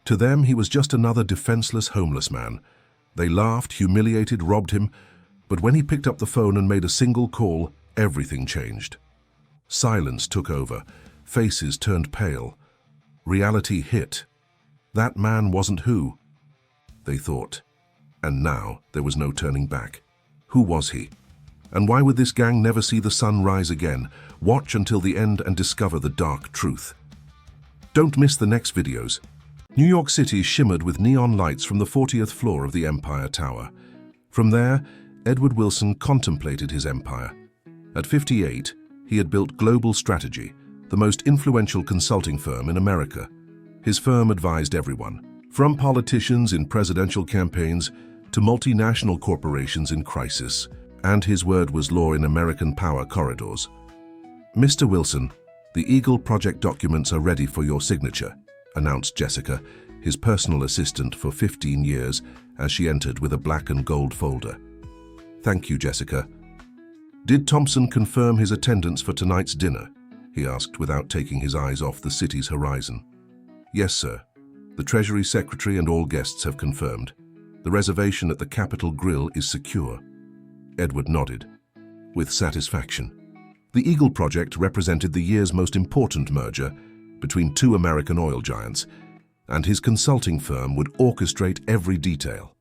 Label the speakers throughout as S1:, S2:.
S1: To them, he was just another defenseless homeless man. They laughed, humiliated, robbed him, but when he picked up the phone and made a single call, everything changed. Silence took over. Faces turned pale. Reality hit. That man wasn't who they thought. And now there was no turning back. Who was he? And why would this gang never see the sun rise again? Watch until the end and discover the dark truth. Don't miss the next videos. New York City shimmered with neon lights from the 40th floor of the Empire Tower. From there, Edward Wilson contemplated his empire. At 58, he had built Global Strategy, the most influential consulting firm in America. His firm advised everyone, from politicians in presidential campaigns to multinational corporations in crisis, and his word was law in American power corridors. Mr. Wilson, the Eagle Project documents are ready for your signature, announced Jessica, his personal assistant for 15 years, as she entered with a black and gold folder. Thank you, Jessica. Did Thompson confirm his attendance for tonight's dinner? He asked without taking his eyes off the city's horizon. Yes, sir. The Treasury Secretary and all guests have confirmed. The reservation at the Capitol Grill is secure. Edward nodded, with satisfaction. The Eagle Project represented the year's most important merger between two American oil giants, and his consulting firm would orchestrate every detail.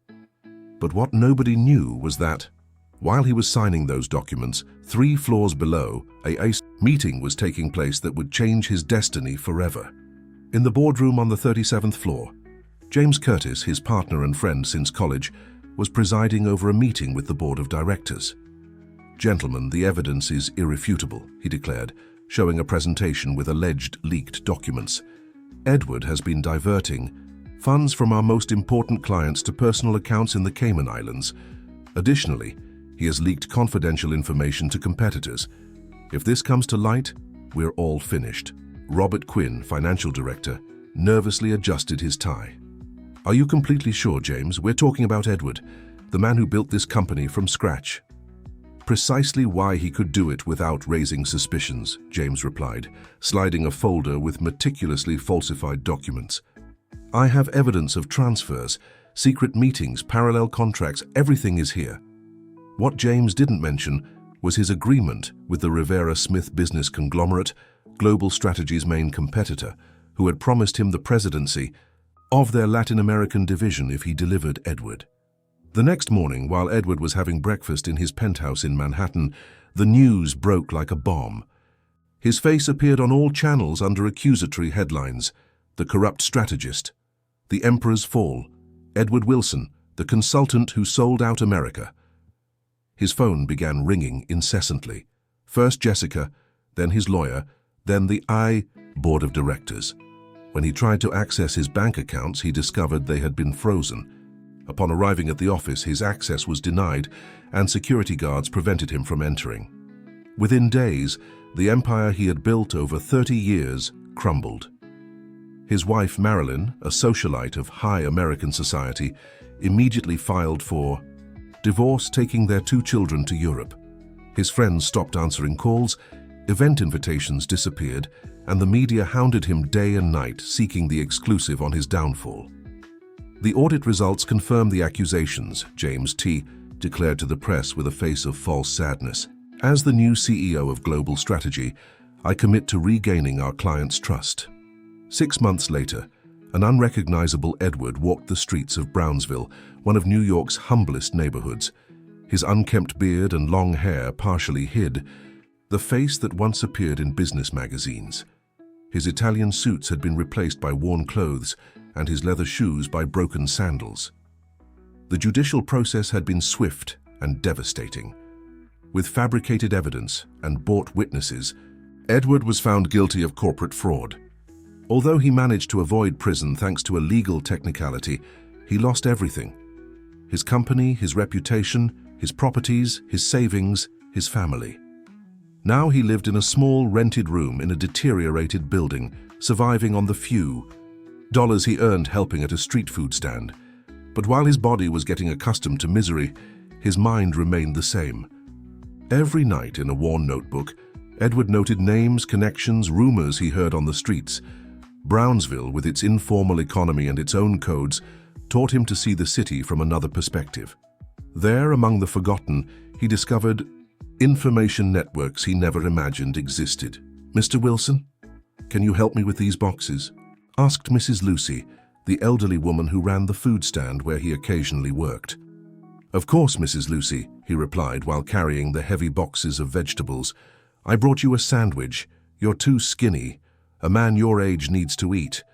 S1: But what nobody knew was that, while he was signing those documents, 3 floors below, a meeting was taking place that would change his destiny forever. In the boardroom on the 37th floor, James Curtis, his partner and friend since college, was presiding over a meeting with the board of directors. Gentlemen, the evidence is irrefutable, he declared, showing a presentation with alleged leaked documents. Edward has been diverting funds from our most important clients to personal accounts in the Cayman Islands. Additionally, he has leaked confidential information to competitors. If this comes to light, we're all finished. Robert Quinn, financial director, nervously adjusted his tie. Are you completely sure, James? We're talking about Edward, the man who built this company from scratch. Precisely why he could do it without raising suspicions, James replied, sliding a folder with meticulously falsified documents. I have evidence of transfers, secret meetings, parallel contracts, everything is here. What James didn't mention was his agreement with the Rivera-Smith business conglomerate, Global Strategy's main competitor, who had promised him the presidency of their Latin American division if he delivered Edward. The next morning, while Edward was having breakfast in his penthouse in Manhattan, the news broke like a bomb. His face appeared on all channels under accusatory headlines: The Corrupt Strategist, The Emperor's Fall, Edward Wilson, the consultant who sold out America. His phone began ringing incessantly. First Jessica, then his lawyer, then the board of directors. When he tried to access his bank accounts, he discovered they had been frozen. Upon arriving at the office, his access was denied, and security guards prevented him from entering. Within days, the empire he had built over 30 years crumbled. His wife, Marilyn, a socialite of high American society, immediately filed for divorce, taking their 2 children to Europe. His friends stopped answering calls, event invitations disappeared, and the media hounded him day and night, seeking the exclusive on his downfall. The audit results confirmed the accusations, James T. declared to the press with a face of false sadness. As the new CEO of Global Strategy, I commit to regaining our clients' trust. 6 months later, an unrecognizable Edward walked the streets of Brownsville, one of New York's humblest neighborhoods. His unkempt beard and long hair partially hid the face that once appeared in business magazines. His Italian suits had been replaced by worn clothes, and his leather shoes by broken sandals. The judicial process had been swift and devastating. With fabricated evidence and bought witnesses, Edward was found guilty of corporate fraud. Although he managed to avoid prison thanks to a legal technicality, he lost everything: his company, his reputation, his properties, his savings, his family. Now he lived in a small rented room in a deteriorated building, surviving on the few dollars he earned helping at a street food stand. But while his body was getting accustomed to misery, his mind remained the same. Every night in a worn notebook, Edward noted names, connections, rumors he heard on the streets. Brownsville, with its informal economy and its own codes, taught him to see the city from another perspective. There, among the forgotten, he discovered information networks he never imagined existed. "Mr. Wilson, can you help me with these boxes?" asked Mrs. Lucy, the elderly woman who ran the food stand where he occasionally worked. "Of course, Mrs. Lucy," he replied while carrying the heavy boxes of vegetables. "I brought you a sandwich. You're too skinny. A man your age needs to eat."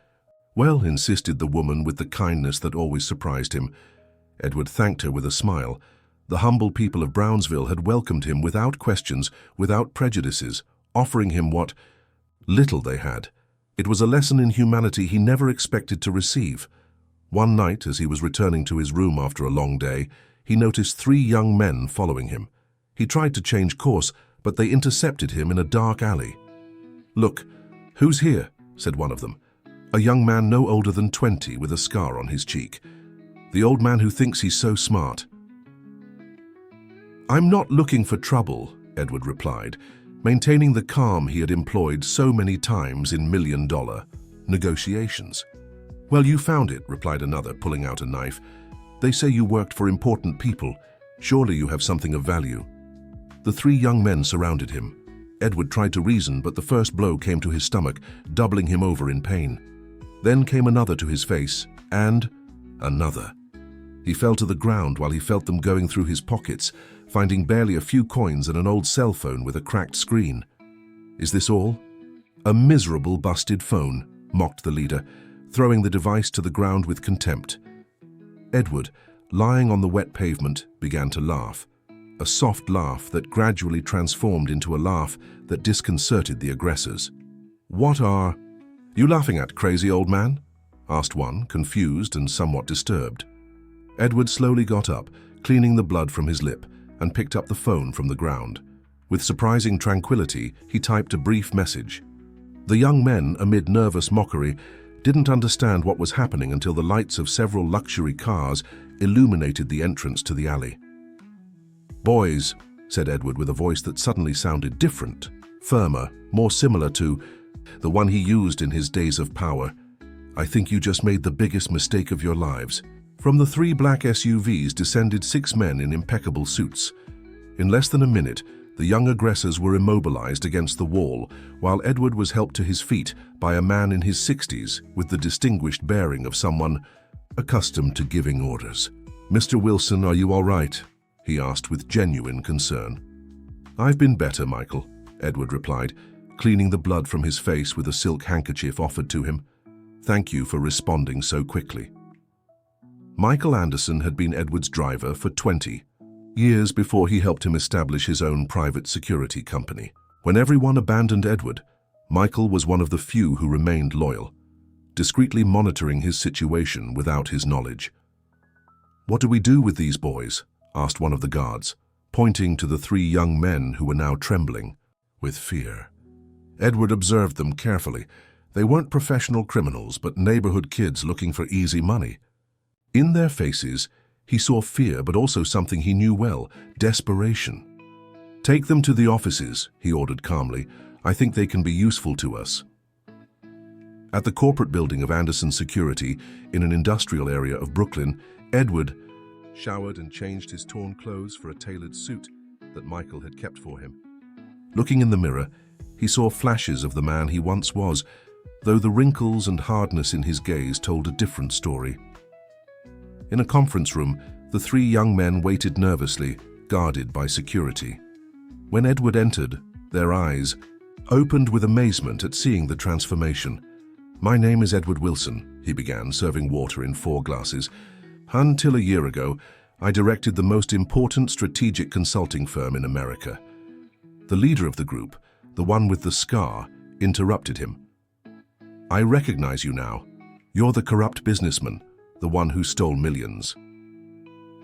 S1: "Well," insisted the woman with the kindness that always surprised him. Edward thanked her with a smile. The humble people of Brownsville had welcomed him without questions, without prejudices, offering him what little they had. It was a lesson in humanity he never expected to receive. One night, as he was returning to his room after a long day, he noticed 3 young men following him. He tried to change course, but they intercepted him in a dark alley. "Look, who's here?" said one of them. A young man no older than 20 with a scar on his cheek. "The old man who thinks he's so smart." "I'm not looking for trouble," Edward replied, maintaining the calm he had employed so many times in million-dollar negotiations. "Well, you found it," replied another, pulling out a knife. "They say you worked for important people. Surely you have something of value." The 3 young men surrounded him. Edward tried to reason, but the first blow came to his stomach, doubling him over in pain. Then came another to his face, and another. He fell to the ground while he felt them going through his pockets, finding barely a few coins and an old cell phone with a cracked screen. "Is this all?" "A miserable busted phone," mocked the leader, throwing the device to the ground with contempt. Edward, lying on the wet pavement, began to laugh. A soft laugh that gradually transformed into a laugh that disconcerted the aggressors. "What are you laughing at, crazy old man?" asked one, confused and somewhat disturbed. Edward slowly got up, cleaning the blood from his lip, and picked up the phone from the ground. With surprising tranquility, he typed a brief message. The young men, amid nervous mockery, didn't understand what was happening until the lights of several luxury cars illuminated the entrance to the alley. "Boys," said Edward with a voice that suddenly sounded different, firmer, more similar to the one he used in his days of power, "I think you just made the biggest mistake of your lives." From the 3 black SUVs descended 6 men in impeccable suits. In less than a minute, the young aggressors were immobilized against the wall, while Edward was helped to his feet by a man in his 60s with the distinguished bearing of someone accustomed to giving orders. "Mr. Wilson, are you all right?" he asked with genuine concern. "I've been better, Michael," Edward replied, cleaning the blood from his face with a silk handkerchief offered to him. "Thank you for responding so quickly." Michael Anderson had been Edward's driver for 20 years before he helped him establish his own private security company. When everyone abandoned Edward, Michael was one of the few who remained loyal, discreetly monitoring his situation without his knowledge. "What do we do with these boys?" asked one of the guards, pointing to the 3 young men who were now trembling with fear. Edward observed them carefully. They weren't professional criminals, but neighborhood kids looking for easy money. In their faces, he saw fear, but also something he knew well, desperation. "Take them to the offices," he ordered calmly. "I think they can be useful to us." At the corporate building of Anderson Security, in an industrial area of Brooklyn, Edward showered and changed his torn clothes for a tailored suit that Michael had kept for him. Looking in the mirror, he saw flashes of the man he once was, though the wrinkles and hardness in his gaze told a different story. In a conference room, the 3 young men waited nervously, guarded by security. When Edward entered, their eyes opened with amazement at seeing the transformation. "My name is Edward Wilson," he began, serving water in 4 glasses. "Until a year ago, I directed the most important strategic consulting firm in America." The leader of the group, the one with the scar, interrupted him. "I recognize you now. You're the corrupt businessman, the one who stole millions."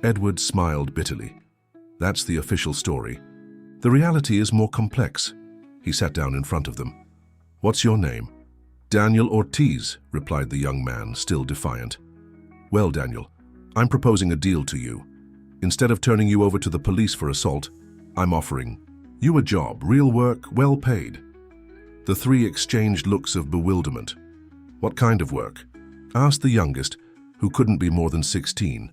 S1: Edward smiled bitterly. "That's the official story. The reality is more complex." He sat down in front of them. "What's your name?" "Daniel Ortiz," replied the young man, still defiant. "Well, Daniel, I'm proposing a deal to you. Instead of turning you over to the police for assault, I'm offering you a job, real work, well paid." The 3 exchanged looks of bewilderment. What kind of work? Asked the youngest, who couldn't be more than 16.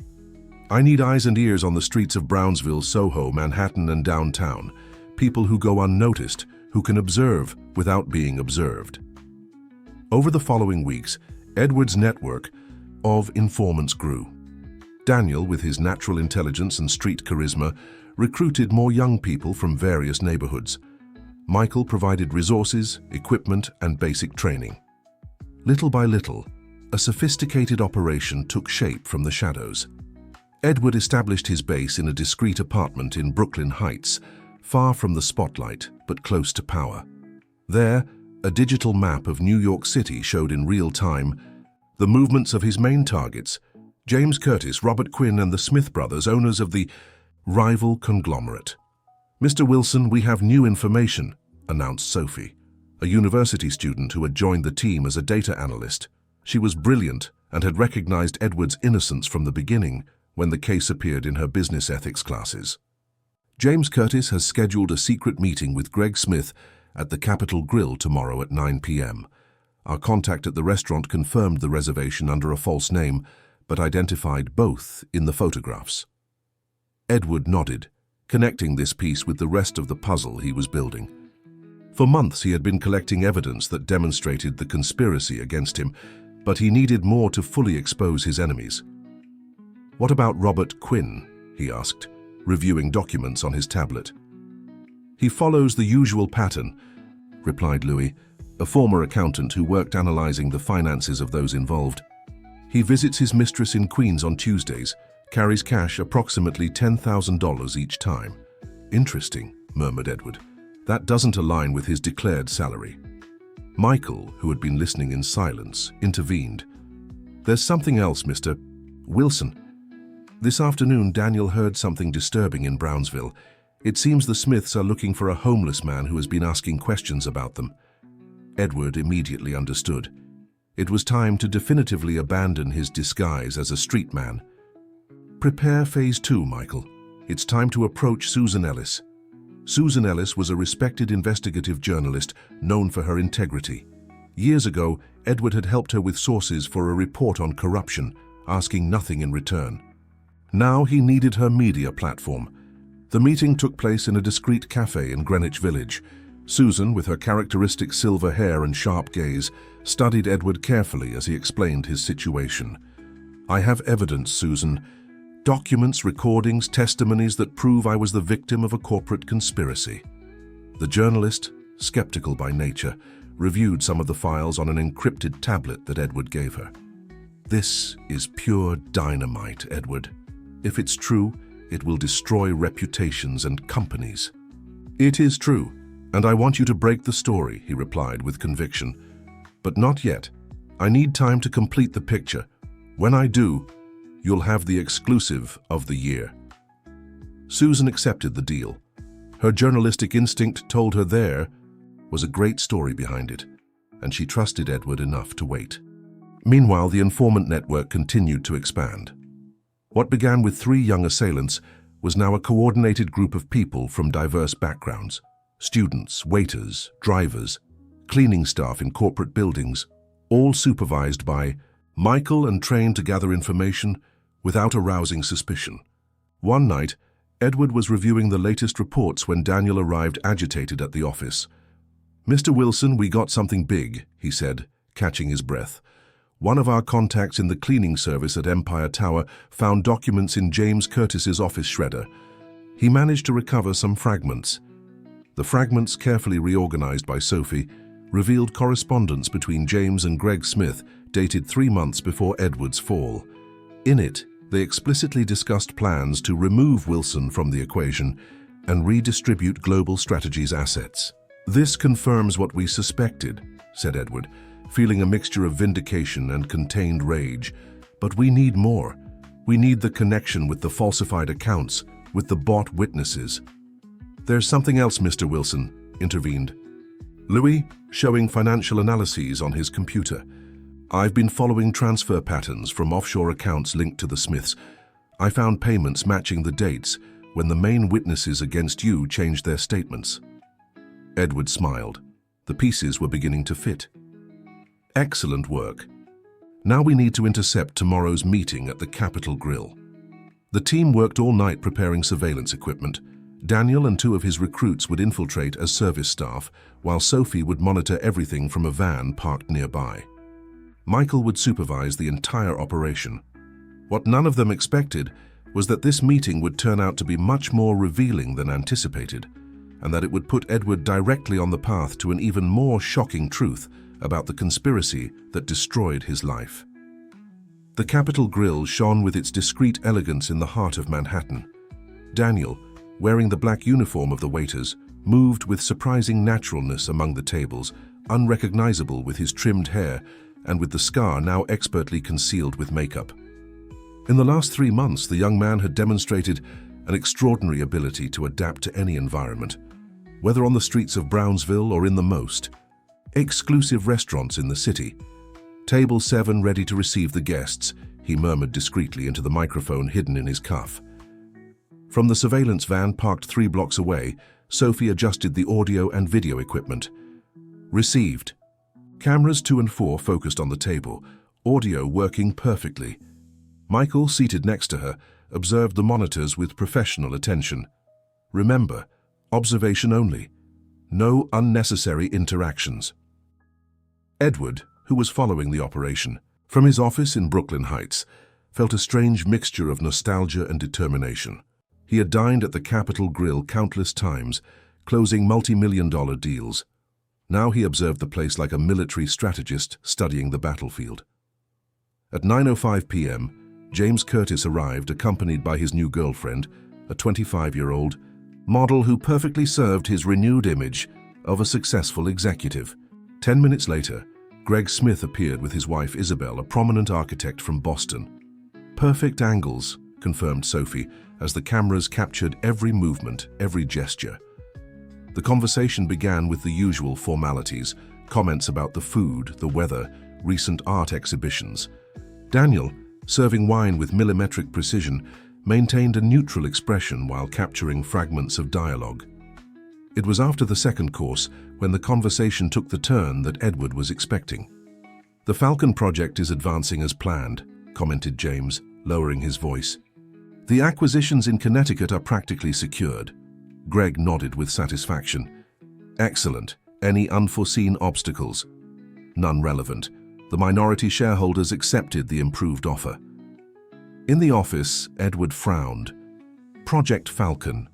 S1: I need eyes and ears on the streets of Brownsville, Soho, Manhattan, and downtown. People who go unnoticed, who can observe without being observed. Over the following weeks, Edward's network of informants grew. Daniel, with his natural intelligence and street charisma, recruited more young people from various neighborhoods. Michael provided resources, equipment, and basic training. Little by little, a sophisticated operation took shape from the shadows. Edward established his base in a discreet apartment in Brooklyn Heights, far from the spotlight but close to power. There, a digital map of New York City showed in real time the movements of his main targets, James Curtis, Robert Quinn, and the Smith brothers, owners of the rival conglomerate. "Mr. Wilson, we have new information," announced Sophie, a university student who had joined the team as a data analyst. She was brilliant and had recognized Edward's innocence from the beginning when the case appeared in her business ethics classes. "James Curtis has scheduled a secret meeting with Greg Smith at the Capitol Grill tomorrow at 9 p.m. Our contact at the restaurant confirmed the reservation under a false name, but identified both in the photographs." Edward nodded, connecting this piece with the rest of the puzzle he was building. For months he had been collecting evidence that demonstrated the conspiracy against him, but he needed more to fully expose his enemies. "What about Robert Quinn?" he asked, reviewing documents on his tablet. "He follows the usual pattern," replied Louis, a former accountant who worked analyzing the finances of those involved. "He visits his mistress in Queens on Tuesdays, carries cash approximately $10,000 each time." "Interesting," murmured Edward. "That doesn't align with his declared salary." Michael, who had been listening in silence, intervened. "There's something else, Mr. Wilson. This afternoon, Daniel heard something disturbing in Brownsville. It seems the Smiths are looking for a homeless man who has been asking questions about them." Edward immediately understood. It was time to definitively abandon his disguise as a street man. "Prepare phase 2, Michael. It's time to approach Susan Ellis." Susan Ellis was a respected investigative journalist known for her integrity. Years ago, Edward had helped her with sources for a report on corruption, asking nothing in return. Now he needed her media platform. The meeting took place in a discreet cafe in Greenwich Village. Susan, with her characteristic silver hair and sharp gaze, studied Edward carefully as he explained his situation. "I have evidence, Susan. Documents, recordings, testimonies that prove I was the victim of a corporate conspiracy." The journalist, skeptical by nature, reviewed some of the files on an encrypted tablet that Edward gave her. "This is pure dynamite, Edward. If it's true, it will destroy reputations and companies." "It is true, and I want you to break the story," he replied with conviction. "But not yet. I need time to complete the picture. When I do, you'll have the exclusive of the year." Susan accepted the deal. Her journalistic instinct told her there was a great story behind it, and she trusted Edward enough to wait. Meanwhile, the informant network continued to expand. What began with 3 young assailants was now a coordinated group of people from diverse backgrounds: students, waiters, drivers, cleaning staff in corporate buildings, all supervised by Michael and trained to gather information without arousing suspicion. One night, Edward was reviewing the latest reports when Daniel arrived agitated at the office. "Mr. Wilson, we got something big," he said, catching his breath. "One of our contacts in the cleaning service at Empire Tower found documents in James Curtis's office shredder. He managed to recover some fragments." The fragments, carefully reorganized by Sophie, revealed correspondence between James and Greg Smith dated 3 months before Edward's fall. In it, they explicitly discussed plans to remove Wilson from the equation and redistribute Global Strategy's assets. "This confirms what we suspected," said Edward, feeling a mixture of vindication and contained rage. "But we need more. We need the connection with the falsified accounts, with the bought witnesses." "There's something else, Mr. Wilson," intervened Louis, showing financial analyses on his computer. "I've been following transfer patterns from offshore accounts linked to the Smiths. I found payments matching the dates when the main witnesses against you changed their statements." Edward smiled. The pieces were beginning to fit. Excellent work. Now we need to intercept tomorrow's meeting at the Capitol Grill. The team worked all night preparing surveillance equipment. Daniel and 2 of his recruits would infiltrate as service staff, while Sophie would monitor everything from a van parked nearby. Michael would supervise the entire operation. What none of them expected was that this meeting would turn out to be much more revealing than anticipated, and that it would put Edward directly on the path to an even more shocking truth about the conspiracy that destroyed his life. The Capitol Grill shone with its discreet elegance in the heart of Manhattan. Daniel, wearing the black uniform of the waiters, moved with surprising naturalness among the tables, unrecognizable with his trimmed hair and with the scar now expertly concealed with makeup. In the last 3 months, the young man had demonstrated an extraordinary ability to adapt to any environment, whether on the streets of Brownsville or in the most exclusive restaurants in the city. "Table 7 ready to receive the guests," he murmured discreetly into the microphone hidden in his cuff. From the surveillance van parked 3 blocks away, Sophie adjusted the audio and video equipment. "Received." Cameras 2 and 4 focused on the table, audio working perfectly. Michael, seated next to her, observed the monitors with professional attention. "Remember, observation only. No unnecessary interactions." Edward, who was following the operation, from his office in Brooklyn Heights, felt a strange mixture of nostalgia and determination. He had dined at the Capitol Grill countless times, closing multi-million-dollar deals. Now he observed the place like a military strategist studying the battlefield. At 9:05 p.m., James Curtis arrived accompanied by his new girlfriend, a 25-year-old model who perfectly served his renewed image of a successful executive. 10 minutes later, Greg Smith appeared with his wife Isabel, a prominent architect from Boston. "Perfect angles," confirmed Sophie, as the cameras captured every movement, every gesture. The conversation began with the usual formalities, comments about the food, the weather, recent art exhibitions. Daniel, serving wine with millimetric precision, maintained a neutral expression while capturing fragments of dialogue. It was after the second course when the conversation took the turn that Edward was expecting. "The Falcon project is advancing as planned," commented James, lowering his voice. "The acquisitions in Connecticut are practically secured." Greg nodded with satisfaction. "Excellent. Any unforeseen obstacles?" "None relevant. The minority shareholders accepted the improved offer." In the office, Edward frowned. Project Falcon.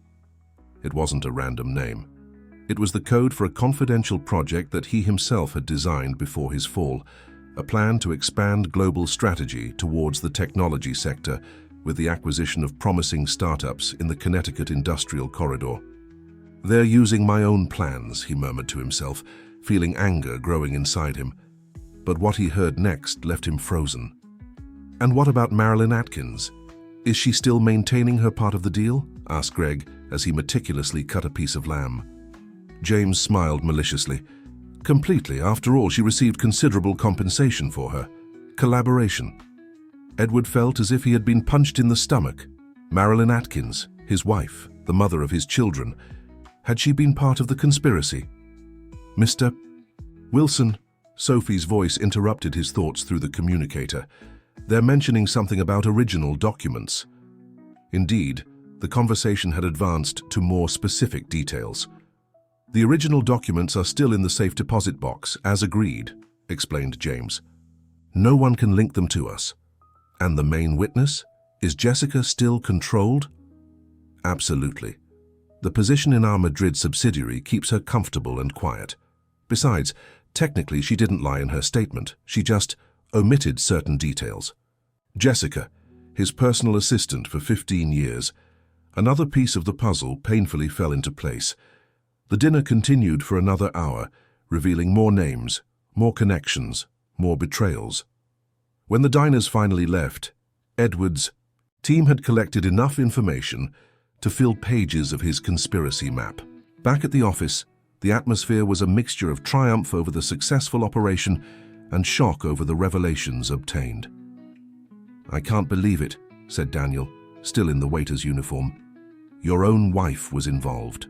S1: It wasn't a random name. It was the code for a confidential project that he himself had designed before his fall, a plan to expand global strategy towards the technology sector with the acquisition of promising startups in the Connecticut Industrial Corridor. "They're using my own plans," he murmured to himself, feeling anger growing inside him. But what he heard next left him frozen. "And what about Marilyn Atkins? Is she still maintaining her part of the deal?" asked Greg as he meticulously cut a piece of lamb. James smiled maliciously. "Completely. After all, she received considerable compensation for her collaboration." Edward felt as if he had been punched in the stomach. Marilyn Atkins, his wife, the mother of his children, had she been part of the conspiracy? "Mr. Wilson," Sophie's voice interrupted his thoughts through the communicator. "They're mentioning something about original documents." Indeed, the conversation had advanced to more specific details. "The original documents are still in the safe deposit box, as agreed," explained James. "No one can link them to us." "And the main witness? Is Jessica still controlled?" "Absolutely. The position in our Madrid subsidiary keeps her comfortable and quiet. Besides, technically she didn't lie in her statement. She just omitted certain details. Jessica, his personal assistant for 15 years. Another piece of the puzzle painfully fell into place. The dinner continued for another hour, revealing more names, more connections, more betrayals. When the diners finally left, Edward's team had collected enough information to fill pages of his conspiracy map. Back at the office, the atmosphere was a mixture of triumph over the successful operation and shock over the revelations obtained. "I can't believe it," said Daniel, still in the waiter's uniform. "Your own wife was involved."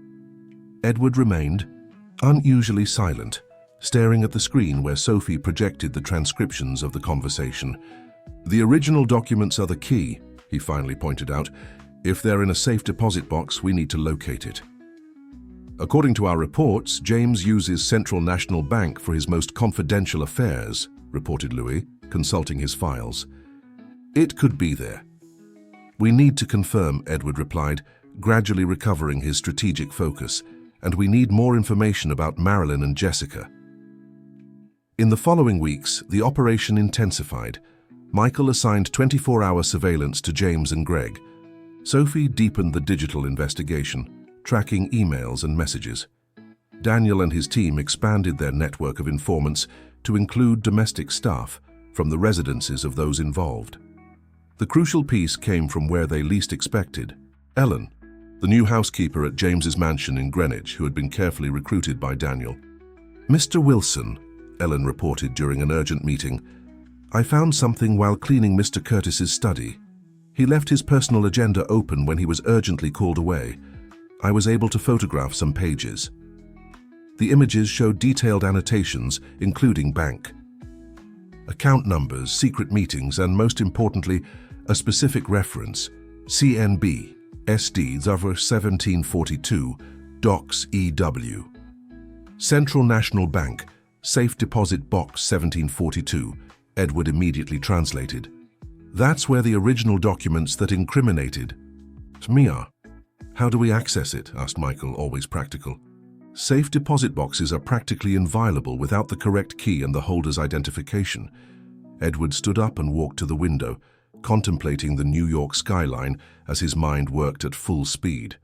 S1: Edward remained unusually silent, staring at the screen where Sophie projected the transcriptions of the conversation. "The original documents are the key," he finally pointed out. "If they're in a safe deposit box, we need to locate it." "According to our reports, James uses Central National Bank for his most confidential affairs," reported Louis, consulting his files. "It could be there." "We need to confirm," Edward replied, gradually recovering his strategic focus, "and we need more information about Marilyn and Jessica." In the following weeks, the operation intensified. Michael assigned 24-hour surveillance to James and Greg. Sophie deepened the digital investigation, tracking emails and messages. Daniel and his team expanded their network of informants to include domestic staff from the residences of those involved. The crucial piece came from where they least expected: Ellen, the new housekeeper at James's mansion in Greenwich, who had been carefully recruited by Daniel. "Mr. Wilson," Ellen reported during an urgent meeting, "I found something while cleaning Mr. Curtis's study. He left his personal agenda open when he was urgently called away. I was able to photograph some pages. The images showed detailed annotations, including bank account numbers, secret meetings, and most importantly, a specific reference: CNB, SD, Zuffer 1742, Docs EW. Central National Bank, Safe Deposit Box 1742, Edward immediately translated. "That's where the original documents that incriminated me are." "How do we access it?" asked Michael, always practical. "Safe deposit boxes are practically inviolable without the correct key and the holder's identification." Edward stood up and walked to the window, contemplating the New York skyline as his mind worked at full speed.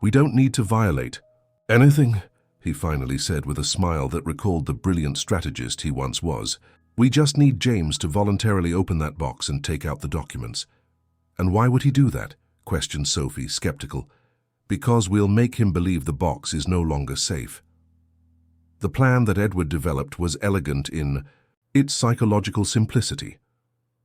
S1: "We don't need to violate anything," he finally said with a smile that recalled the brilliant strategist he once was. "We just need James to voluntarily open that box and take out the documents." "And why would he do that?" questioned Sophie, skeptical. "Because we'll make him believe the box is no longer safe." The plan that Edward developed was elegant in its psychological simplicity.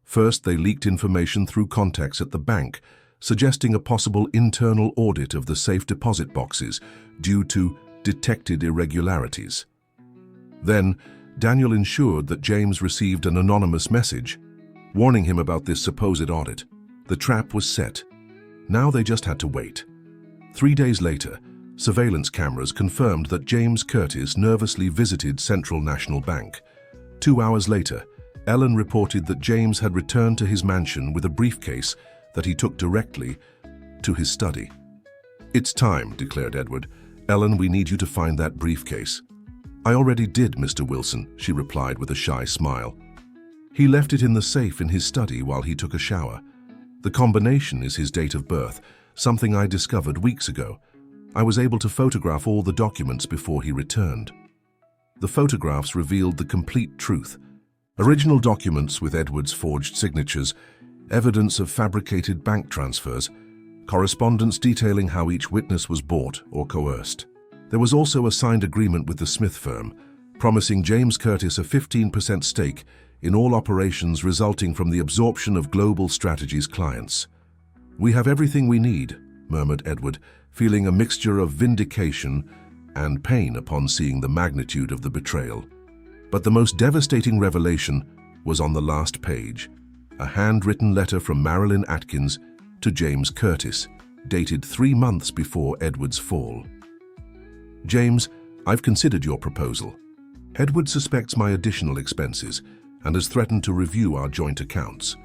S1: First, they leaked information through contacts at the bank, suggesting a possible internal audit of the safe deposit boxes due to detected irregularities. Then, Daniel ensured that James received an anonymous message, warning him about this supposed audit. The trap was set. Now they just had to wait. 3 days later, surveillance cameras confirmed that James Curtis nervously visited Central National Bank. 2 hours later, Ellen reported that James had returned to his mansion with a briefcase that he took directly to his study. "It's time," declared Edward. "Ellen, we need you to find that briefcase." "I already did, Mr. Wilson," she replied with a shy smile. "He left it in the safe in his study while he took a shower. The combination is his date of birth, something I discovered weeks ago. I was able to photograph all the documents before he returned." The photographs revealed the complete truth. Original documents with Edward's forged signatures, evidence of fabricated bank transfers, correspondence detailing how each witness was bought or coerced. There was also a signed agreement with the Smith firm, promising James Curtis a 15% stake in all operations resulting from the absorption of Global Strategy's clients. "We have everything we need," murmured Edward, feeling a mixture of vindication and pain upon seeing the magnitude of the betrayal. But the most devastating revelation was on the last page, a handwritten letter from Marilyn Atkins to James Curtis, dated 3 months before Edward's fall. "James, I've considered your proposal. Edward suspects my additional expenses and has threatened to review our joint accounts.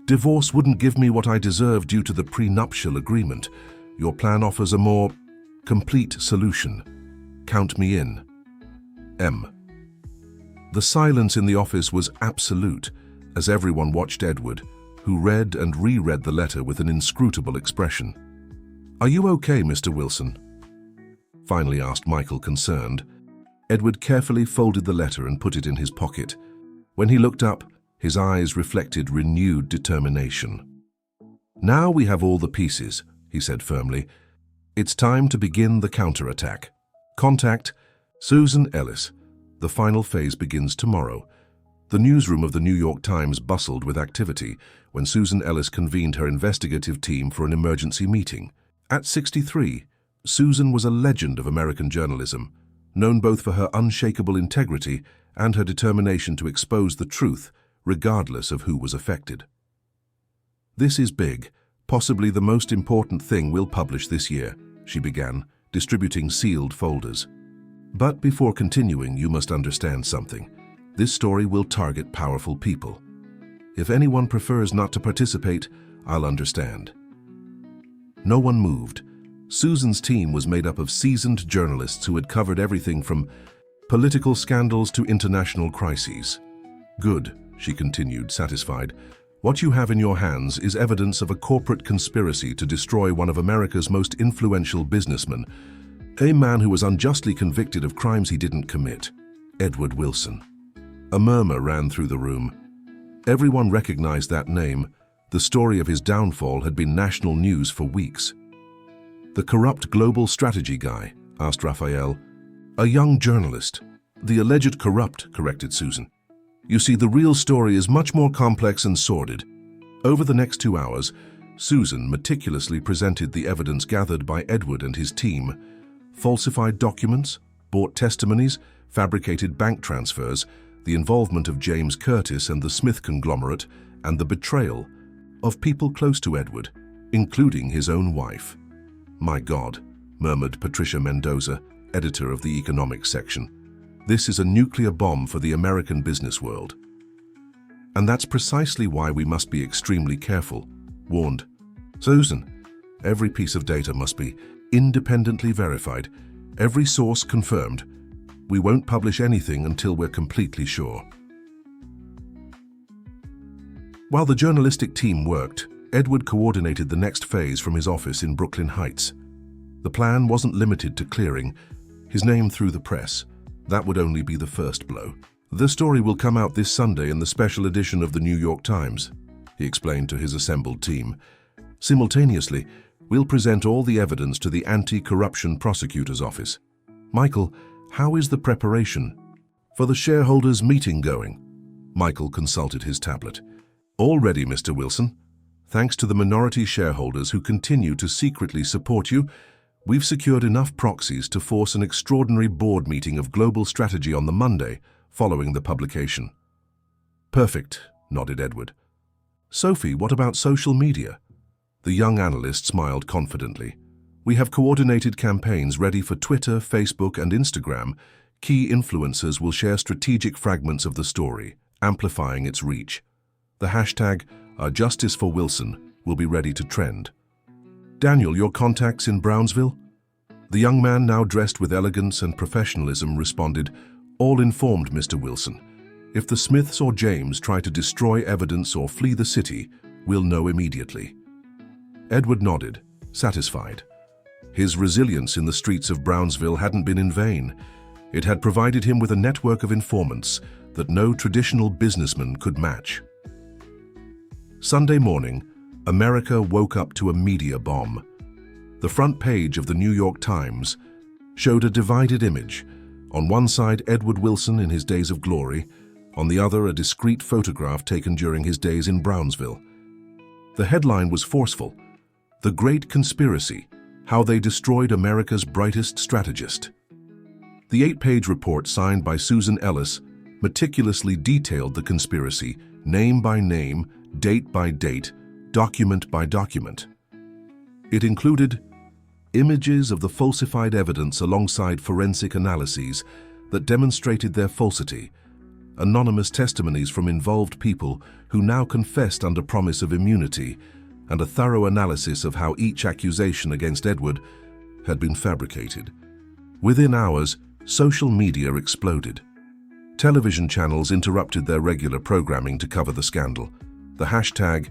S1: Divorce wouldn't give me what I deserve due to the prenuptial agreement. Your plan offers a more complete solution. Count me in. M." The silence in the office was absolute as everyone watched Edward, who read and reread the letter with an inscrutable expression. "Are you okay, Mr. Wilson?" finally asked Michael, concerned. Edward carefully folded the letter and put it in his pocket. When he looked up, his eyes reflected renewed determination. "Now we have all the pieces," he said firmly. "It's time to begin the counterattack. Contact Susan Ellis. The final phase begins tomorrow." The newsroom of the New York Times bustled with activity when Susan Ellis convened her investigative team for an emergency meeting. At 63, Susan was a legend of American journalism. known both for her unshakable integrity and her determination to expose the truth, regardless of who was affected. "This is big, possibly the most important thing we'll publish this year," she began, distributing sealed folders. "But before continuing, you must understand something. This story will target powerful people. If anyone prefers not to participate, I'll understand." No one moved. Susan's team was made up of seasoned journalists who had covered everything from political scandals to international crises. "Good," she continued, satisfied. "What you have in your hands is evidence of a corporate conspiracy to destroy one of America's most influential businessmen, a man who was unjustly convicted of crimes he didn't commit, Edward Wilson." A murmur ran through the room. Everyone recognized that name. The story of his downfall had been national news for weeks. "The corrupt global strategy guy?" asked Raphael. "A young journalist." "The alleged corrupt," corrected Susan. "You see, the real story is much more complex and sordid." Over the next 2 hours, Susan meticulously presented the evidence gathered by Edward and his team. Falsified documents, bought testimonies, fabricated bank transfers, the involvement of James Curtis and the Smith conglomerate, and the betrayal of people close to Edward, including his own wife. "My God," murmured Patricia Mendoza, editor of the economics section. "This is a nuclear bomb for the American business world." "And that's precisely why we must be extremely careful," warned Susan. "Every piece of data must be independently verified, every source confirmed. We won't publish anything until we're completely sure." While the journalistic team worked, Edward coordinated the next phase from his office in Brooklyn Heights. The plan wasn't limited to clearing his name through the press. That would only be the first blow. "The story will come out this Sunday in the special edition of the New York Times," he explained to his assembled team. "Simultaneously, we'll present all the evidence to the Anti-Corruption Prosecutor's Office." "Michael, how is the preparation for the shareholders' meeting going?" Michael consulted his tablet. "All ready, Mr. Wilson. Thanks to the minority shareholders who continue to secretly support you, we've secured enough proxies to force an extraordinary board meeting of global strategy on the Monday following the publication." "Perfect," nodded Edward. "Sophie, what about social media?" The young analyst smiled confidently. "We have coordinated campaigns ready for Twitter, Facebook, and Instagram. Key influencers will share strategic fragments of the story, amplifying its reach. The hashtag #JusticeForWilson will be ready to trend." "Daniel, your contacts in Brownsville?" The young man, now dressed with elegance and professionalism, responded, "All informed, Mr. Wilson. If the Smiths or James try to destroy evidence or flee the city, we'll know immediately." Edward nodded, satisfied. His resilience in the streets of Brownsville hadn't been in vain. It had provided him with a network of informants that no traditional businessman could match. Sunday morning, America woke up to a media bomb. The front page of the New York Times showed a divided image. On one side, Edward Wilson in his days of glory. On the other, a discreet photograph taken during his days in Brownsville. The headline was forceful: "The Great Conspiracy, How They Destroyed America's Brightest Strategist." The 8-page report signed by Susan Ellis meticulously detailed the conspiracy, name by name, date by date, document by document. It included images of the falsified evidence alongside forensic analyses that demonstrated their falsity, anonymous testimonies from involved people who now confessed under promise of immunity, and a thorough analysis of how each accusation against Edward had been fabricated. Within hours, social media exploded. Television channels interrupted their regular programming to cover the scandal. The hashtag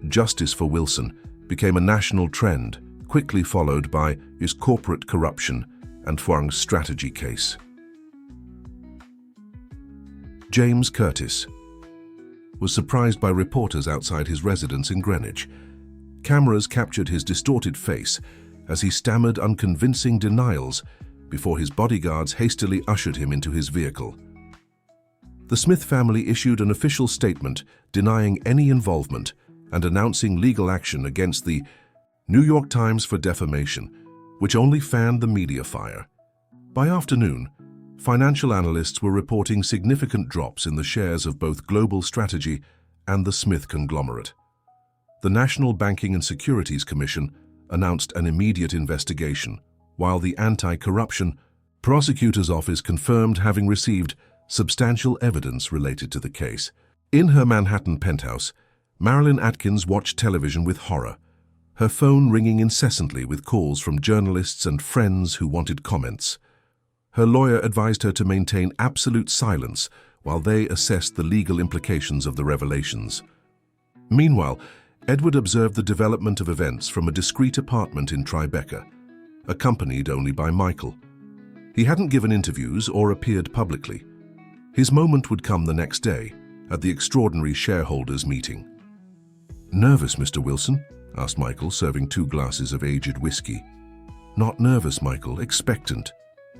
S1: #JusticeForWilson became a national trend, quickly followed by "Is corporate corruption" and Fwang's strategy case. James Curtis was surprised by reporters outside his residence in Greenwich. Cameras captured his distorted face as he stammered unconvincing denials before his bodyguards hastily ushered him into his vehicle. The Smith family issued an official statement denying any involvement and announcing legal action against the New York Times for defamation, which only fanned the media fire. By afternoon, financial analysts were reporting significant drops in the shares of both Global Strategy and the Smith conglomerate. The National Banking and Securities Commission announced an immediate investigation, while the Anti-Corruption Prosecutor's Office confirmed having received substantial evidence related to the case. In her Manhattan penthouse, Marilyn Atkins watched television with horror, her phone ringing incessantly with calls from journalists and friends who wanted comments. Her lawyer advised her to maintain absolute silence while they assessed the legal implications of the revelations. Meanwhile, Edward observed the development of events from a discreet apartment in Tribeca, accompanied only by Michael. He hadn't given interviews or appeared publicly. His moment would come the next day, at the extraordinary shareholders' meeting. "Nervous, Mr. Wilson?" asked Michael, serving 2 glasses of aged whiskey. "Not nervous, Michael, expectant."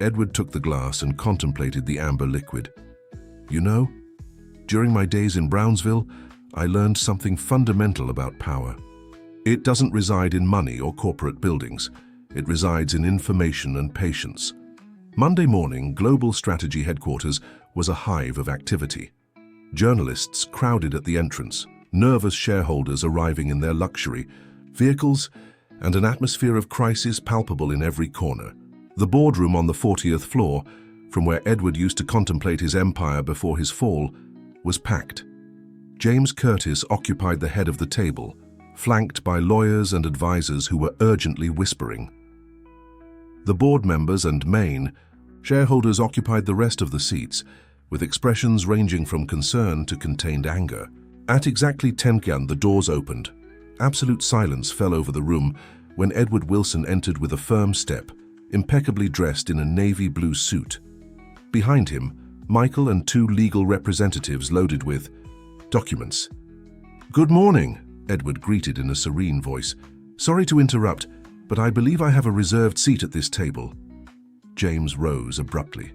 S1: Edward took the glass and contemplated the amber liquid. "You know, during my days in Brownsville, I learned something fundamental about power. It doesn't reside in money or corporate buildings. It resides in information and patience." Monday morning, Global Strategy headquarters was a hive of activity. Journalists crowded at the entrance, nervous shareholders arriving in their luxury vehicles, and an atmosphere of crisis palpable in every corner. The boardroom on the 40th floor, from where Edward used to contemplate his empire before his fall, was packed. James Curtis occupied the head of the table, flanked by lawyers and advisors who were urgently whispering. The board members and main shareholders occupied the rest of the seats, with expressions ranging from concern to contained anger. At exactly 10 the doors opened. Absolute silence fell over the room when Edward Wilson entered with a firm step, impeccably dressed in a navy blue suit. Behind him, Michael and 2 legal representatives loaded with documents. "Good morning," Edward greeted in a serene voice. "Sorry to interrupt, but I believe I have a reserved seat at this table." James rose abruptly.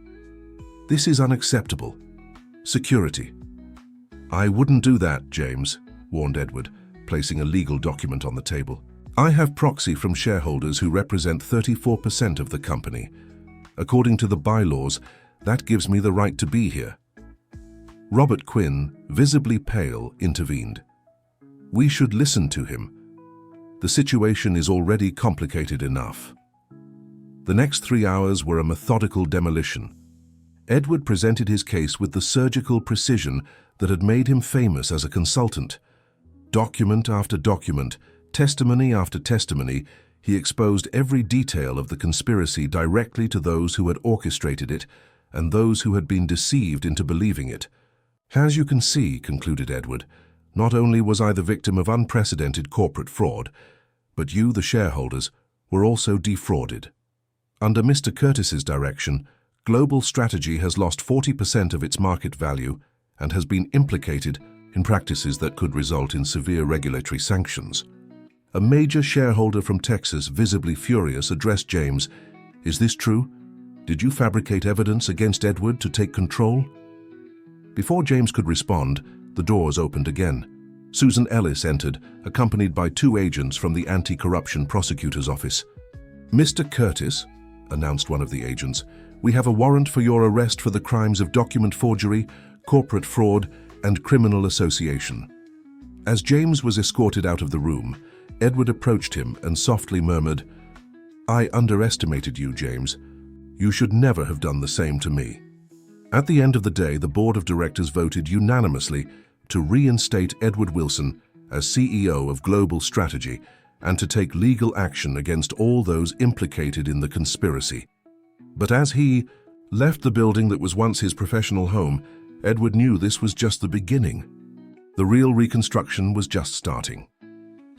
S1: "This is unacceptable. Security." "I wouldn't do that, James," warned Edward, placing a legal document on the table. "I have proxy from shareholders who represent 34% of the company. According to the bylaws, that gives me the right to be here." Robert Quinn, visibly pale, intervened. "We should listen to him. The situation is already complicated enough." The next 3 hours were a methodical demolition. Edward presented his case with the surgical precision that had made him famous as a consultant. Document after document, testimony after testimony, he exposed every detail of the conspiracy directly to those who had orchestrated it and those who had been deceived into believing it. "As you can see," concluded Edward, "not only was I the victim of unprecedented corporate fraud, but you, the shareholders, were also defrauded. Under Mr. Curtis's direction, Global Strategy has lost 40% of its market value and has been implicated in practices that could result in severe regulatory sanctions." A major shareholder from Texas, visibly furious, addressed James. "Is this true? Did you fabricate evidence against Edward to take control?" Before James could respond, the doors opened again. Susan Ellis entered, accompanied by 2 agents from the Anti-Corruption Prosecutor's Office. "Mr. Curtis," announced one of the agents, "we have a warrant for your arrest for the crimes of document forgery, corporate fraud, and criminal association." As James was escorted out of the room, Edward approached him and softly murmured, "I underestimated you, James. You should never have done the same to me." At the end of the day, the board of directors voted unanimously to reinstate Edward Wilson as CEO of Global Strategy and to take legal action against all those implicated in the conspiracy. But as he left the building that was once his professional home, Edward knew this was just the beginning. The real reconstruction was just starting.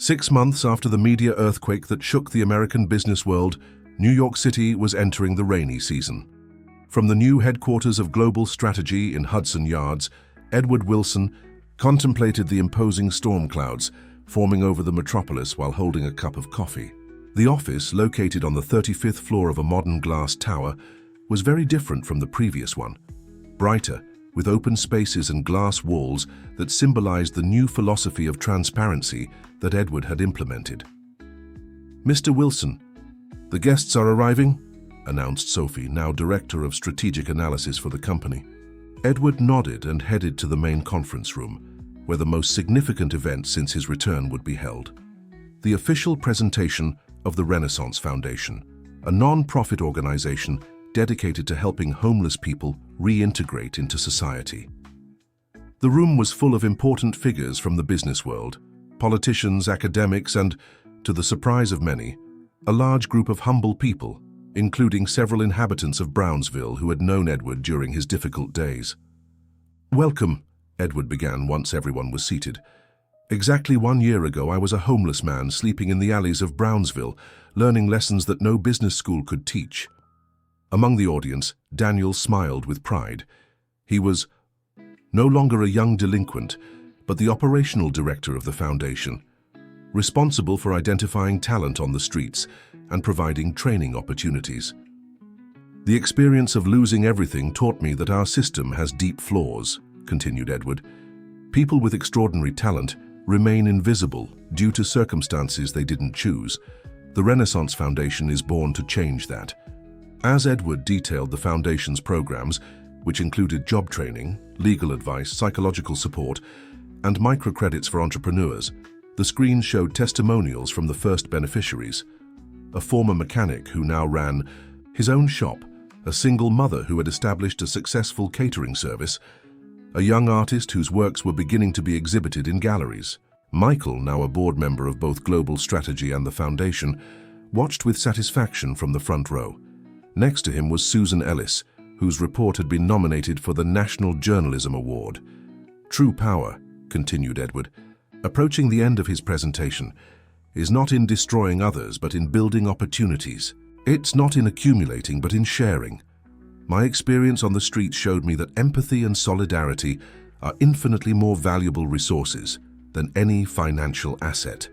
S1: 6 months after the media earthquake that shook the American business world, New York City was entering the rainy season. From the new headquarters of Global Strategy in Hudson Yards, Edward Wilson contemplated the imposing storm clouds forming over the metropolis while holding a cup of coffee. The office, located on the 35th floor of a modern glass tower, was very different from the previous one. Brighter, with open spaces and glass walls that symbolized the new philosophy of transparency that Edward had implemented. "Mr. Wilson, the guests are arriving," announced Sophie, now Director of Strategic Analysis for the company. Edward nodded and headed to the main conference room, where the most significant event since his return would be held. The official presentation of the Renaissance Foundation, a non-profit organization dedicated to helping homeless people reintegrate into society. The room was full of important figures from the business world, politicians, academics, and, to the surprise of many, a large group of humble people, including several inhabitants of Brownsville who had known Edward during his difficult days. "Welcome," Edward began once everyone was seated. "Exactly 1 year ago, I was a homeless man sleeping in the alleys of Brownsville, learning lessons that no business school could teach." Among the audience, Daniel smiled with pride. He was no longer a young delinquent, but the operational director of the foundation, responsible for identifying talent on the streets and providing training opportunities. "The experience of losing everything taught me that our system has deep flaws," continued Edward. "People with extraordinary talent remain invisible due to circumstances they didn't choose. The Renaissance Foundation is born to change that." As Edward detailed the foundation's programs, which included job training, legal advice, psychological support, and microcredits for entrepreneurs, the screen showed testimonials from the first beneficiaries. A former mechanic who now ran his own shop, a single mother who had established a successful catering service, a young artist whose works were beginning to be exhibited in galleries. Michael, now a board member of both Global Strategy and the Foundation, watched with satisfaction from the front row. Next to him was Susan Ellis, whose report had been nominated for the National Journalism Award. "True power," continued Edward, approaching the end of his presentation, "is not in destroying others, but in building opportunities. It's not in accumulating, but in sharing. My experience on the streets showed me that empathy and solidarity are infinitely more valuable resources than any financial asset."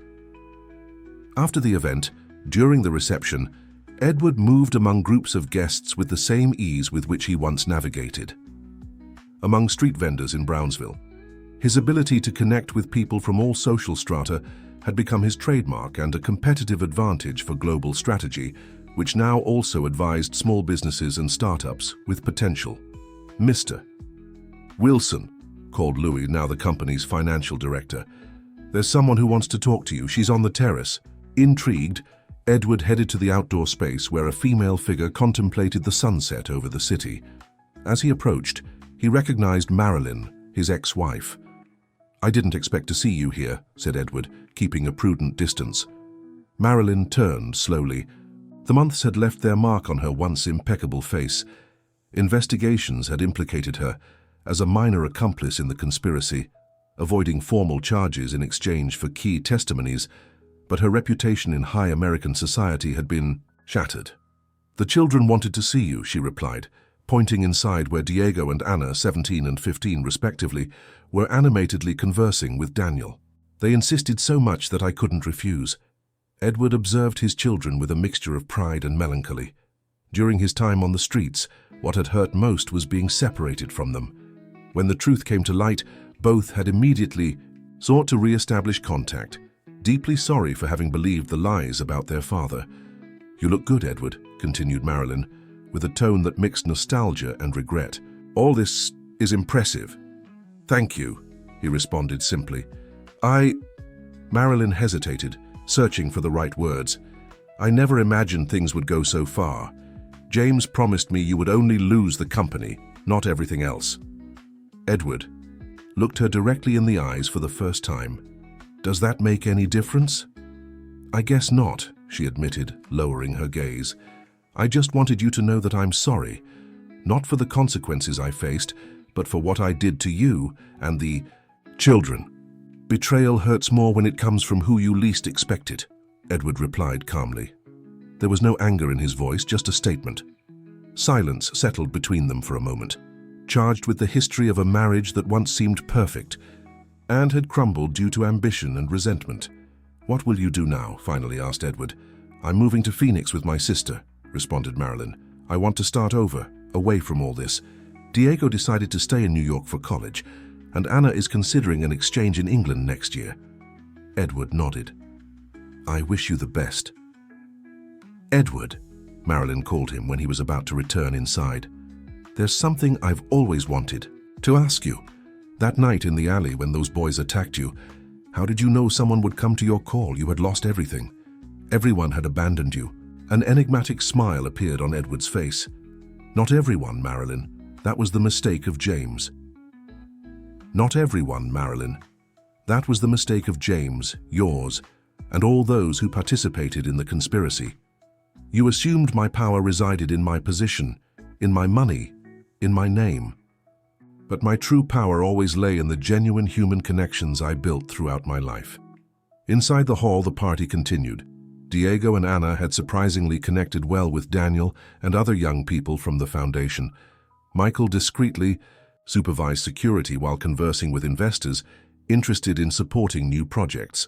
S1: After the event, during the reception, Edward moved among groups of guests with the same ease with which he once navigated. Among street vendors in Brownsville, his ability to connect with people from all social strata had become his trademark and a competitive advantage for Global Strategy, which now also advised small businesses and startups with potential. "Mr. Wilson," called Louis, now the company's financial director. "There's someone who wants to talk to you. She's on the terrace." Intrigued, Edward headed to the outdoor space where a female figure contemplated the sunset over the city. As he approached, he recognized Marilyn, his ex-wife. "I didn't expect to see you here," said Edward, keeping a prudent distance. Marilyn turned slowly. The months had left their mark on her once impeccable face. Investigations had implicated her as a minor accomplice in the conspiracy, avoiding formal charges in exchange for key testimonies, but her reputation in high American society had been shattered. "The children wanted to see you," she replied, pointing inside where Diego and Anna, 17 and 15 respectively, were animatedly conversing with Daniel. "They insisted so much that I couldn't refuse." Edward observed his children with a mixture of pride and melancholy. During his time on the streets, what had hurt most was being separated from them. When the truth came to light, both had immediately sought to re-establish contact, deeply sorry for having believed the lies about their father. "You look good, Edward," continued Marilyn, with a tone that mixed nostalgia and regret. "All this is impressive." "Thank you," he responded simply. Marilyn hesitated, searching for the right words. "I never imagined things would go so far. James promised me you would only lose the company, not everything else." Edward looked her directly in the eyes for the first time. "Does that make any difference?" "I guess not," she admitted, lowering her gaze. "I just wanted you to know that I'm sorry, not for the consequences I faced, but for what I did to you and the children." "Betrayal hurts more when it comes from who you least expect it," Edward replied calmly. There was no anger in his voice, just a statement. Silence settled between them for a moment, charged with the history of a marriage that once seemed perfect and had crumbled due to ambition and resentment. "What will you do now?" finally asked Edward. "I'm moving to Phoenix with my sister," responded Marilyn. "I want to start over, away from all this. Diego decided to stay in New York for college, and Anna is considering an exchange in England next year." Edward nodded. "I wish you the best." "Edward," Marilyn called him when he was about to return inside. "There's something I've always wanted to ask you. That night in the alley when those boys attacked you, how did you know someone would come to your call? You had lost everything. Everyone had abandoned you." An enigmatic smile appeared on Edward's face. "Not everyone, Marilyn. That was the mistake of James." "Not everyone, Marilyn. That was the mistake of James, yours, and all those who participated in the conspiracy. You assumed my power resided in my position, in my money, in my name. But my true power always lay in the genuine human connections I built throughout my life." Inside the hall, the party continued. Diego and Anna had surprisingly connected well with Daniel and other young people from the foundation. Michael discreetly supervised security while conversing with investors interested in supporting new projects.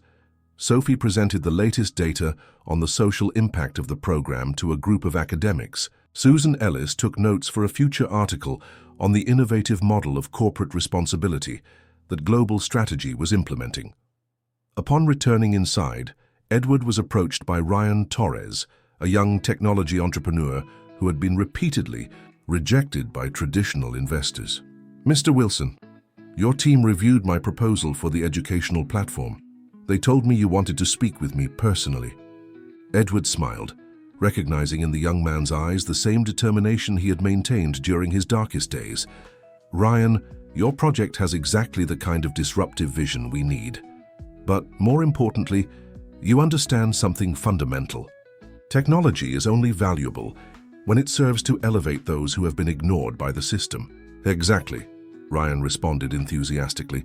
S1: Sophie presented the latest data on the social impact of the program to a group of academics. Susan Ellis took notes for a future article on the innovative model of corporate responsibility that Global Strategy was implementing. Upon returning inside, Edward was approached by Ryan Torres, a young technology entrepreneur who had been repeatedly rejected by traditional investors. "Mr. Wilson, your team reviewed my proposal for the educational platform. They told me you wanted to speak with me personally." Edward smiled, recognizing in the young man's eyes the same determination he had maintained during his darkest days. "Ryan, your project has exactly the kind of disruptive vision we need. But more importantly, you understand something fundamental. Technology is only valuable when it serves to elevate those who have been ignored by the system." "Exactly," Ryan responded enthusiastically.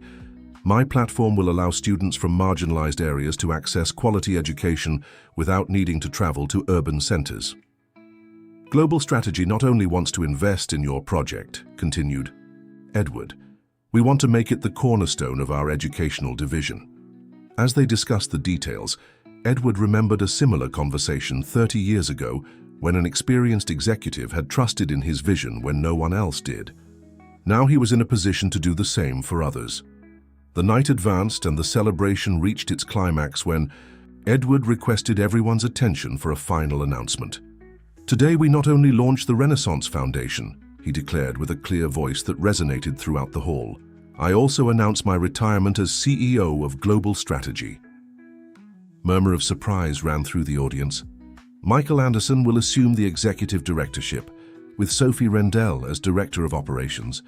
S1: "My platform will allow students from marginalized areas to access quality education without needing to travel to urban centers." "Global Strategy not only wants to invest in your project," continued Edward, "we want to make it the cornerstone of our educational division." As they discussed the details, Edward remembered a similar conversation 30 years ago when an experienced executive had trusted in his vision when no one else did. Now he was in a position to do the same for others. The night advanced and the celebration reached its climax when Edward requested everyone's attention for a final announcement. "Today we not only launch the Renaissance Foundation," he declared with a clear voice that resonated throughout the hall. "I also announce my retirement as CEO of Global Strategy." Murmur of surprise ran through the audience. "Michael Anderson will assume the executive directorship, with Sophie Rendell as Director of Operations.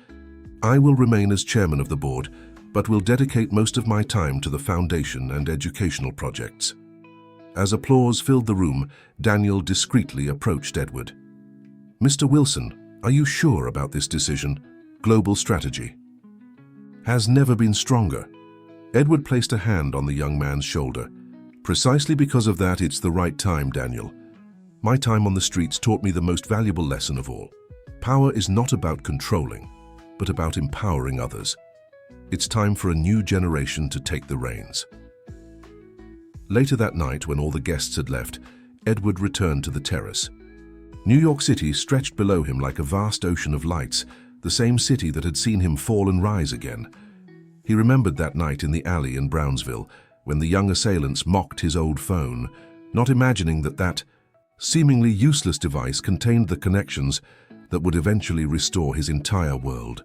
S1: I will remain as Chairman of the Board, but will dedicate most of my time to the foundation and educational projects." As applause filled the room, Daniel discreetly approached Edward. "Mr. Wilson, are you sure about this decision? Global Strategy has never been stronger." Edward placed a hand on the young man's shoulder. "Precisely because of that, it's the right time, Daniel. My time on the streets taught me the most valuable lesson of all. Power is not about controlling, but about empowering others. It's time for a new generation to take the reins." Later that night, when all the guests had left, Edward returned to the terrace. New York City stretched below him like a vast ocean of lights, the same city that had seen him fall and rise again. He remembered that night in the alley in Brownsville, when the young assailants mocked his old phone, not imagining that seemingly useless device contained the connections that would eventually restore his entire world.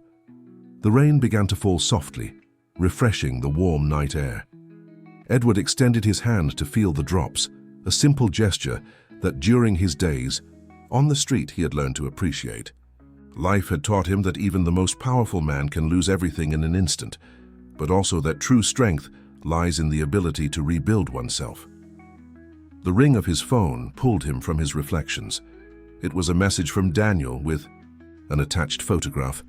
S1: The rain began to fall softly, refreshing the warm night air. Edward extended his hand to feel the drops, a simple gesture that during his days on the street he had learned to appreciate. Life had taught him that even the most powerful man can lose everything in an instant, but also that true strength lies in the ability to rebuild oneself. The ring of his phone pulled him from his reflections. It was a message from Daniel with an attached photograph.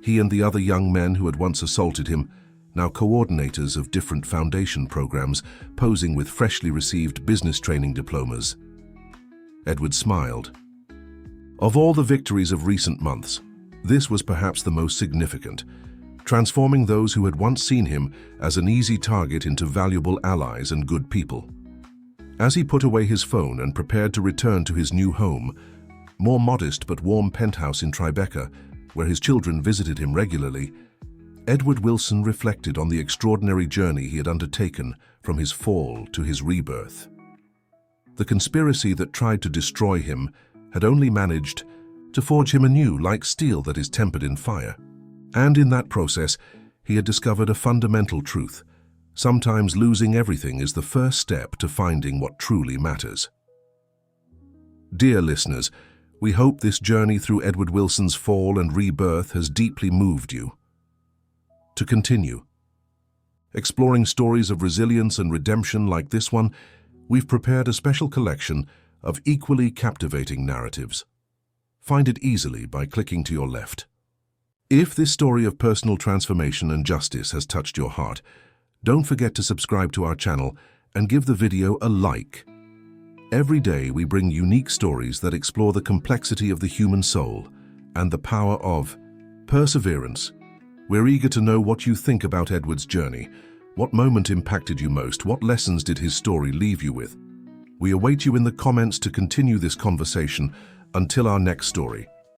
S1: He and the other young men who had once assaulted him, now coordinators of different foundation programs, posing with freshly received business training diplomas. Edward smiled. Of all the victories of recent months, this was perhaps the most significant, transforming those who had once seen him as an easy target into valuable allies and good people. As he put away his phone and prepared to return to his new home, more modest but warm penthouse in Tribeca, where his children visited him regularly, Edward Wilson reflected on the extraordinary journey he had undertaken from his fall to his rebirth. The conspiracy that tried to destroy him had only managed to forge him anew like steel that is tempered in fire. And in that process, he had discovered a fundamental truth. Sometimes losing everything is the first step to finding what truly matters. Dear listeners, we hope this journey through Edward Wilson's fall and rebirth has deeply moved you. To continue exploring stories of resilience and redemption like this one, we've prepared a special collection of equally captivating narratives. Find it easily by clicking to your left. If this story of personal transformation and justice has touched your heart, don't forget to subscribe to our channel and give the video a like. Every day we bring unique stories that explore the complexity of the human soul and the power of perseverance. We're eager to know what you think about Edward's journey. What moment impacted you most? What lessons did his story leave you with? We await you in the comments to continue this conversation. Until our next story.